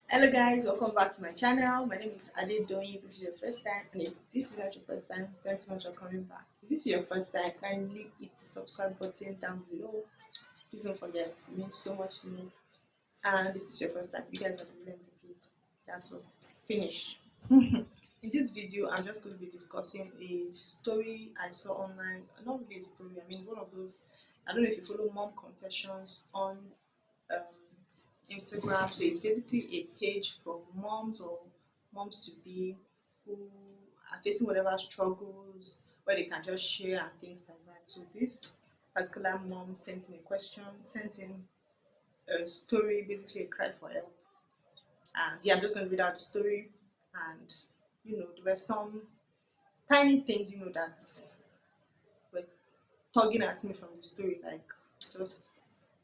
Hello guys, welcome back to my channel. My name is Adedoyin. If this is your first time, and if this is not your first time, thanks so much for coming back. If this is your first time, kindly hit the subscribe button down below. Please don't forget, it means so much to me. And if this is your first time, you guys have been learning, please. That's all. Finish. In this video, I'm just going to be discussing a story I saw online. Not really a story, I mean one of those. I don't know if you follow Mom Confessions on um, Instagram. So it's basically a page for moms or moms to be who are facing whatever struggles where they can just share and things like that. So this particular mom sent in a question, sent in a story, basically a cry for help. And yeah, I'm just going to read out the story. And there were some tiny things, that were tugging at me from the story, like just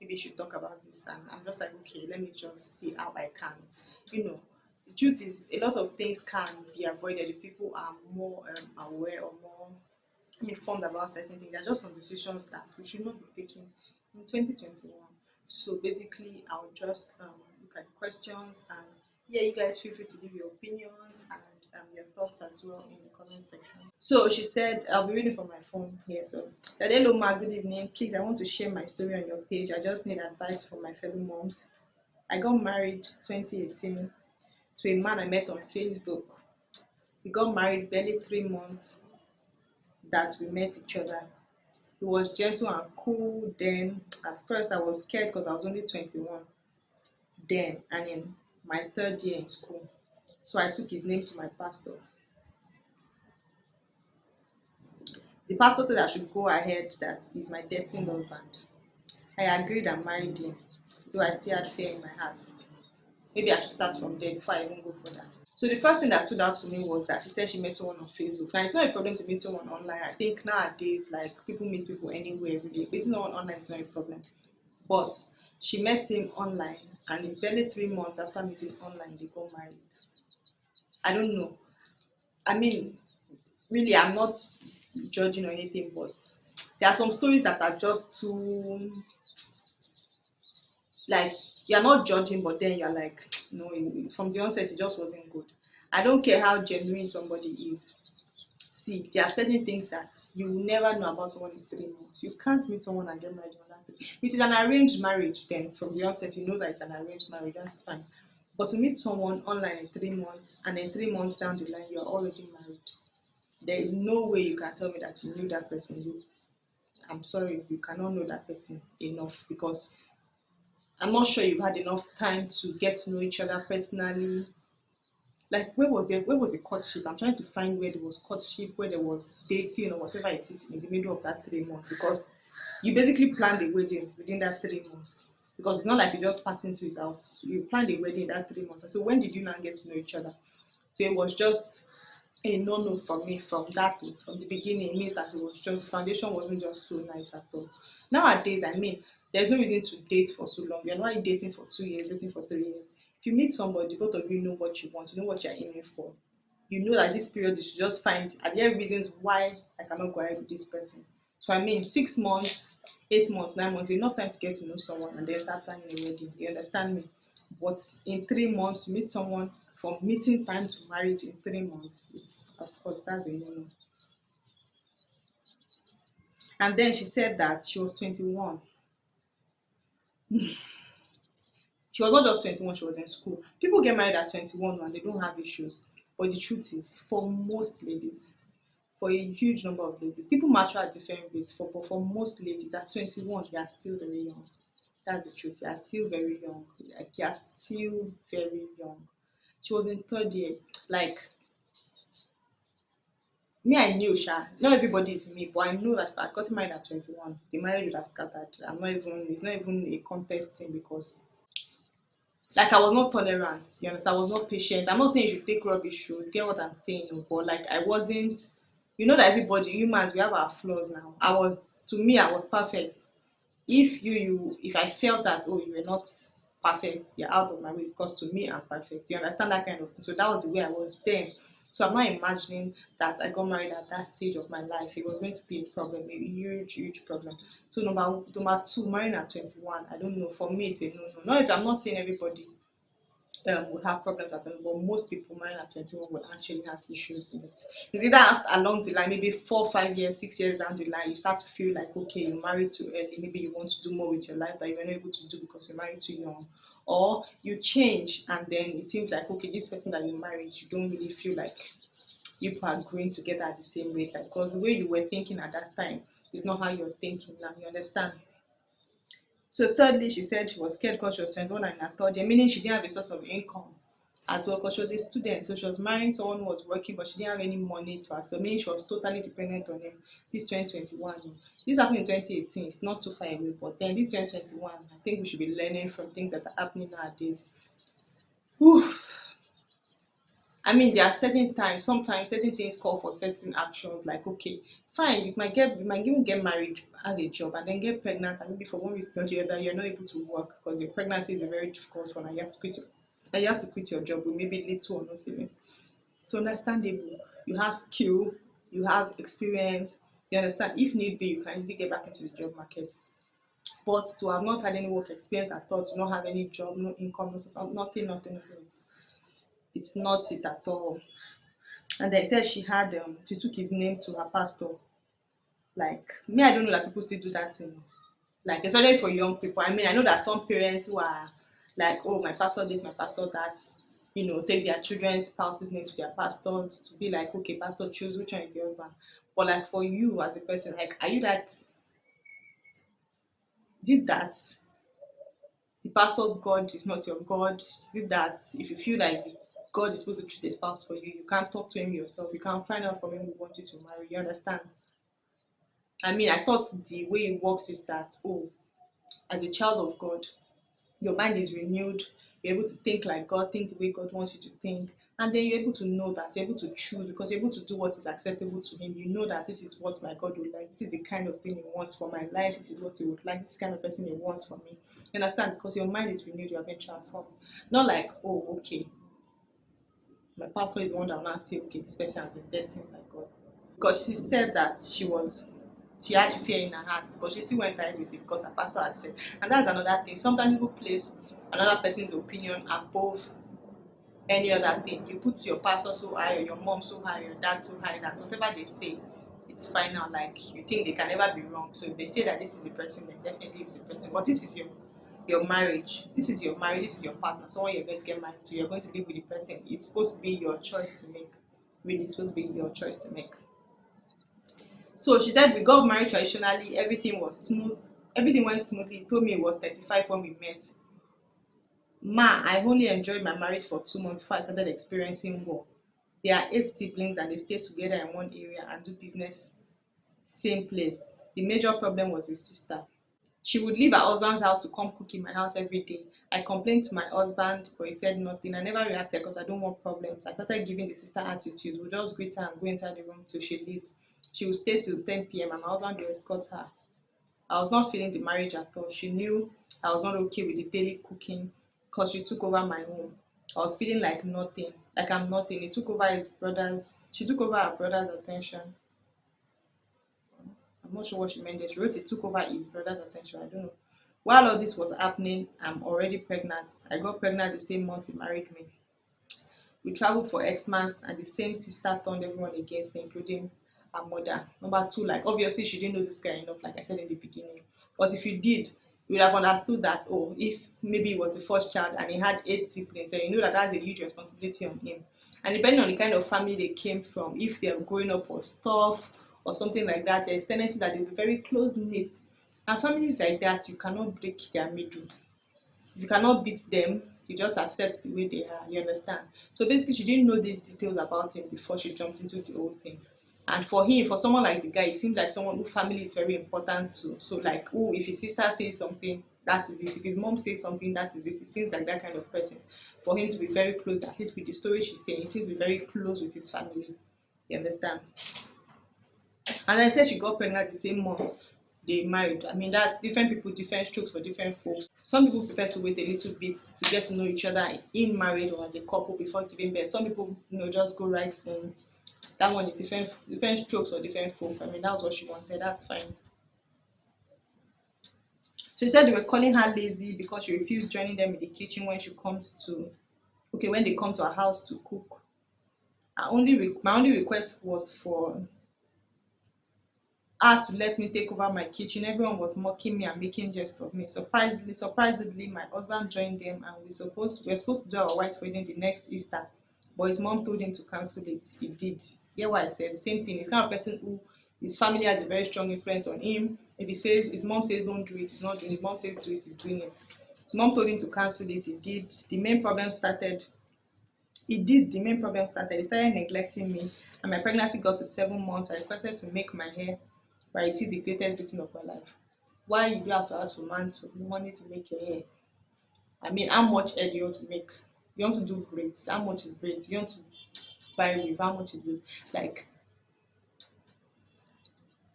maybe you should talk about this. And I'm just like, okay, let me just see how I can. You know, the truth is, a lot of things can be avoided if people are more aware or more informed about certain things. There are just some decisions that we should not be taking in 2021. So basically, I'll just look at the questions, and yeah, you guys feel free to give your opinions and your thoughts as well in the comment section. So she said, I'll be reading from my phone here. So, that hello, Ma, good evening. Please, I want to share my story on your page. I just need advice from my fellow moms. I got married 2018 to a man I met on Facebook. We got married barely 3 months that we met each other. He was gentle and cool then. At first, I was scared because I was only 21 then and in my third year in school. So I took his name to my pastor. The pastor said I should go ahead, that he's my destined husband. I agreed and married him, though I still had fear in my heart. Maybe I should start from there before I even go further. So the first thing that stood out to me was that she said she met someone on Facebook. Now it's not a problem to meet someone online. I think nowadays, like, people meet people anywhere every day. Meeting someone online is not a problem. But she met him online, and in barely 3 months after meeting online, they got married. I don't know. I mean, really, I'm not judging or anything, but there are some stories that are just too, like, you're not judging, but then you're like, no, from the onset it just wasn't good. I don't care how genuine somebody is. See, there are certain things that you will never know about someone in 3 months. You can't meet someone and get married in another 3. If it is an arranged marriage, then from the onset you know that it's an arranged marriage. That's fine. But to meet someone online in 3 months and then 3 months down the line you're already married, there is no way you can tell me that you knew that person. I'm sorry, you cannot know that person enough, because I'm not sure you've had enough time to get to know each other personally. Like, where was the courtship? I'm trying to find where there was courtship, where there was dating or whatever it is in the middle of that 3 months, because you basically planned a wedding within that 3 months. Because it's not like you just passed into his house. You planned a wedding in that 3 months. So when did you now get to know each other? So it was just a no-no for me from the beginning. It means that it was just, the foundation wasn't just so nice at all. Nowadays, I mean, there's no reason to date for so long. You're not dating for 2 years, dating for 3 years. If you meet somebody, both of you know what you want, you know what you're aiming for. You know that this period you should just find, are there reasons why I cannot go ahead with this person? So I mean, 6 months, 8 months, 9 months, enough time to get to know someone and then start planning a wedding. You understand me? But in 3 months to meet someone, from meeting time to marriage in 3 months, is, of course, that's a no. And then she said that she was 21. She was not just 21, she was in school. People get married at 21 and they don't have issues. But the truth is, for most ladies, for a huge number of ladies, people mature at different rates. But for most ladies, at 21, they are still very young. That's the truth. They are still very young. Like, they are still very young. She was in third year. Like, me, I knew, Sha. Not everybody is me, but I know that if I got married at 21, the marriage would have scattered. It's not even a contest thing, because, like, I was not tolerant. You understand? I was not patient. I'm not saying you should take rubbish, you get what I'm saying, no, but like, I wasn't, that everybody, humans, we have our flaws now. To me, I was perfect. If I felt that, oh, you were not perfect, you're out of my way, because to me I'm perfect. You understand that kind of thing? So that was the way I was then. So I'm not imagining that I got married at that stage of my life. It was going to be a problem, a huge, huge problem. So number two, marrying at 21, I don't know. For me, it's a no no. No, I'm not saying everybody will have problems at 21, but most people marrying at 21 will actually have issues in it. It's either along the line, maybe 4, 5 years, 6 years down the line, you start to feel like, okay, you're married too early, maybe you want to do more with your life that you were not able to do because you're married too young. Or you change and then it seems like, okay, this person that you married, you don't really feel like you people are growing together at the same rate. Like, because the way you were thinking at that time is not how you're thinking now, you understand? So thirdly, she said she was scared because she was 21 and in her third year, meaning she didn't have a source of income as well because she was a student. So she was marrying someone who was working, but she didn't have any money to her. So meaning she was totally dependent on him. This 2021. This happened in 2018. It's not too far away, but then this 2021, I think we should be learning from things that are happening nowadays. Whew. I mean, there are certain times, sometimes certain things call for certain actions. Like, okay, fine, you might even get married, have a job, and then get pregnant, and maybe for one reason or the other, you're not able to work because your pregnancy is a very difficult one, and you have to quit your job with maybe little or no savings. So understandable. You have skill, you have experience. You understand. If need be, you can easily get back into the job market. But to have not had any work experience at all, to not have any job, no income, no nothing. It's not it at all. And they said she took his name to her pastor. Like me, I don't know that people still do that thing. Like especially for young people. I mean, I know that some parents who are like, oh, my pastor this, my pastor that, take their children's spouses name to their pastors to be like, okay, pastor, choose which one is the husband. But like for you as a person, like, are you that did that? The pastor's God is not your God. Did that if you feel like God is supposed to choose a spouse for you, you can't talk to him yourself. You can't find out from him who wants you to marry. You understand? I mean, I thought the way it works is that, oh, as a child of God, your mind is renewed, you're able to think like God, think the way God wants you to think, and then you're able to know that, you're able to choose because you're able to do what is acceptable to Him. You know that this is what my God would like, this is the kind of thing He wants for my life, this is what He would like, this kind of person He wants for me. You understand? Because your mind is renewed, you have been transformed. Not like, oh, okay, my pastor is the one that will now say, okay, this person has been destined by God. Because she said that she had fear in her heart, but she still went ahead with it because her pastor had said. And that's another thing. Sometimes people place another person's opinion above any other thing. You put your pastor so high, or your mom so high, or your dad so high that whatever they say, it's final. Like you think they can never be wrong. So if they say that this is the person, then definitely it's the person. But this is your marriage. This is your marriage. This is your partner. Someone you're going to get married to. You're going to live with the person. It's supposed to be your choice to make. Really, it's supposed to be your choice to make. So she said we got married traditionally, everything was smooth, everything went smoothly. He told me it was 35 when we met. I only enjoyed my marriage for 2 months before I started experiencing war. There are 8 siblings and they stay together in one area and do business same place. The major problem was his sister. She would leave her husband's house to come cook in my house every day. I complained to my husband, but he said nothing. I never reacted because I don't want problems. I started giving the sister attitude. We'll just greet her and go inside the room till she leaves. She would stay till 10 p.m. and my husband will escort her. I was not feeling the marriage at all. She knew I was not okay with the daily cooking because she took over my home. I was feeling like nothing, like I'm nothing. She took over her brother's attention. I'm not sure what she meant there. She wrote it took over his brother's attention. I don't know. While all this was happening, I'm already pregnant. I got pregnant the same month he married me. We traveled for X months, and the same sister turned everyone against me, including her mother. Number two, like obviously she didn't know this guy enough, like I said in the beginning. But if you did, you would have understood that, oh, if maybe he was the first child and he had 8 siblings, then you know that that's a huge responsibility on him. And depending on the kind of family they came from, if they're growing up for stuff or something like that, there's tendency that they'll be very close knit. And families like that, you cannot break their middle. You cannot beat them, you just accept the way they are, you understand? So basically she didn't know these details about him before she jumped into the whole thing. And for him, for someone like the guy, it seems like someone who family is very important to. So like, oh, if his sister says something, that is it. If his mom says something, that is it. It seems like that kind of person. For him to be very close, at least with the story she's saying, he seems to be very close with his family. You understand? And I said she got pregnant the same month they married. I mean, that's different people, different strokes for different folks. Some people prefer to wait a little bit to get to know each other in marriage or as a couple before giving birth. Some people, just go right in. That one is different strokes for different folks. I mean, that's what she wanted. That's fine. She said they were calling her lazy because she refused joining them in the kitchen when she comes to. okay, when they come to our house to cook, my only request was for her to let me take over my kitchen. Everyone was mocking me and making jest of me. Surprisingly, my husband joined them, and we're supposed to do our white wedding the next Easter. But his mom told him to cancel it. He did. Hear what I said? Same thing. He's kind of person who his family has a very strong influence on him. If he says his mom says don't do it, he's not doing it. His mom says do it, he's doing it. His mom told him to cancel it. He did. The main problem started. He did. The main problem started. He started neglecting me, and my pregnancy got to 7 months. I requested to make my hair, but it is the greatest beating of my life. Why you have to ask for money to make your hair? I mean, how much hair do you want to make? You want to do braids? How much is braids? You want to buy weave? How much is weave? Like,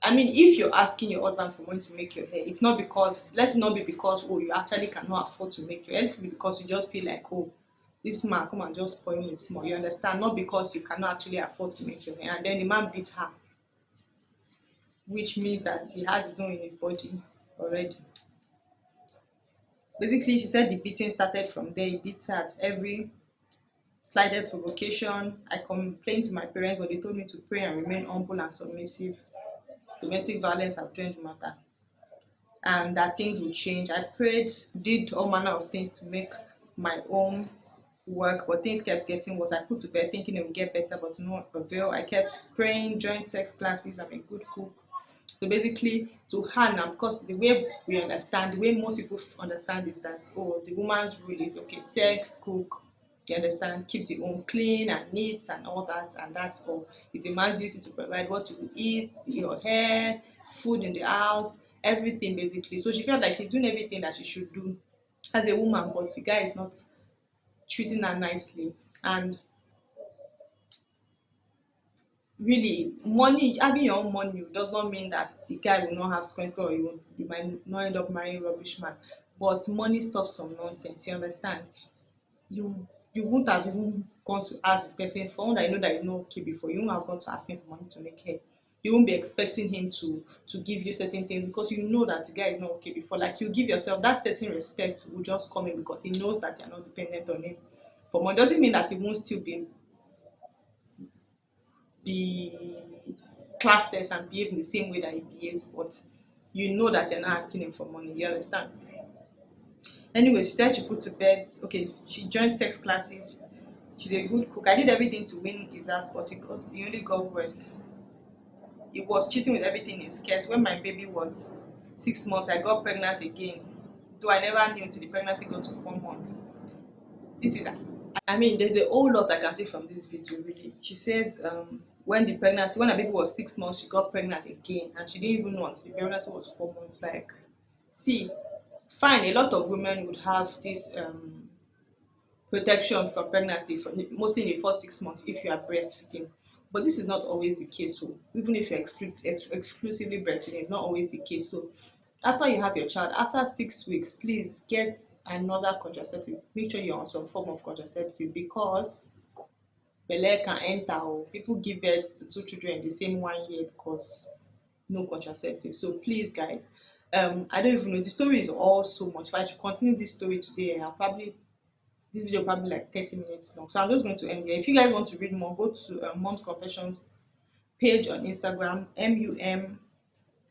I mean, if you're asking your husband for money to make your hair, it's not because, let's not be because, oh, you actually cannot afford to make your hair. Let's be because you just feel like, oh, this man come and just spoil me small. You understand? Not because you cannot actually afford to make your hair. And then the man beats her, which means that he has his own in his body already. Basically, she said the beating started from there. He beats her at every slightest provocation. I complained to my parents, but they told me to pray and remain humble and submissive. Domestic violence have joined the matter, and that things would change. I prayed, did all manner of things to make my own work, but things kept getting worse. I put to bed thinking it would get better, but no avail. I kept praying, joined sex classes. I'm a good cook. So basically, to her now, because the way we understand, the way most people understand is that, oh, the woman's rule is okay, sex, cook, you understand, keep the home clean and neat and all that, and that's all. It's a man's duty to provide what you eat, your hair, food in the house, everything basically. So she felt like she's doing everything that she should do as a woman, but the guy is not treating her nicely. And really, money, having your own money does not mean that the guy will not have consequences or you might not end up marrying rubbish man. But money stops some nonsense, you understand? You wouldn't have even gone to ask the person for one that you know that is not okay before. You won't have gone to ask him for money to make hair. You won't be expecting him to give you certain things because you know that the guy is not okay before. Like you give yourself that certain respect will just come in because he knows that you're not dependent on him. For money doesn't mean that he won't still be classless and behave in the same way that he behaves, but you know that you're not asking him for money. You understand? Anyway, she said she put to bed. Okay, she joined sex classes. She's a good cook. I did everything to win his heart, but he only got worse. He was cheating with everything in his skirt. When my baby was 6 months, I got pregnant again. Though I never knew until the pregnancy got to 4 months. This is I mean, there's a whole lot I can say from this video, really. She said when her baby was 6 months, she got pregnant again, and she didn't even know until the pregnancy was 4 months. Like, see, fine, a lot of women would have this protection from pregnancy, mostly in the first 6 months if you are breastfeeding. But this is not always the case. So even if you're exclusively breastfeeding, it's not always the case. So after you have your child, after 6 weeks, please get another contraceptive. Make sure you're on some form of contraceptive because belle can enter or people give birth to two children in the same 1 year because no contraceptive. So please guys, I don't even know, the story is all so much. If I should continue this story today, this video probably like 30 minutes long, so I'm just going to end here. If you guys want to read more, go to Mom's Confessions page on Instagram,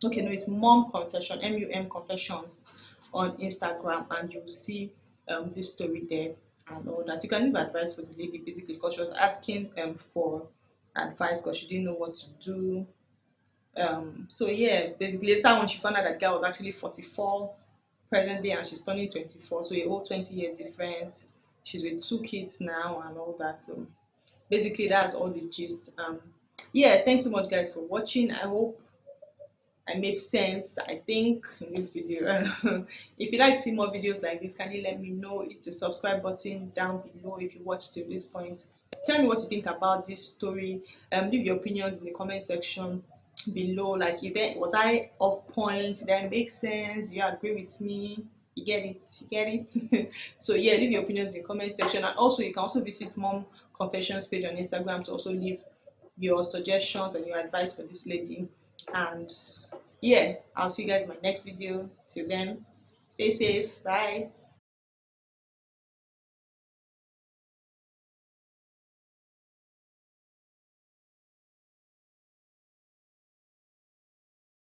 okay, no, it's Mom Confession, MUM Confessions on Instagram, and you'll see this story there and all that. You can leave advice for the lady basically because she was asking for advice because she didn't know what to do. So yeah, basically later when she found out that guy was actually 44 presently and she's turning 24, so a whole 20-year difference. She's with 2 kids now and all that. So basically that's all the gist. Yeah, thanks so much guys for watching. I hope I made sense, I think, in this video. If you like to see more videos like this, kindly let me know. It's a subscribe button down below if you watched to this point. Tell me what you think about this story. Leave your opinions in the comment section below. Like, was I off point? Did I make sense? Do you agree with me? You get it? You get it? So yeah, leave your opinions in the comment section, and also you can also visit Mom Confessions page on Instagram to also leave your suggestions and your advice for this lady. And yeah, I'll see you guys in my next video. Till then, stay safe. Bye.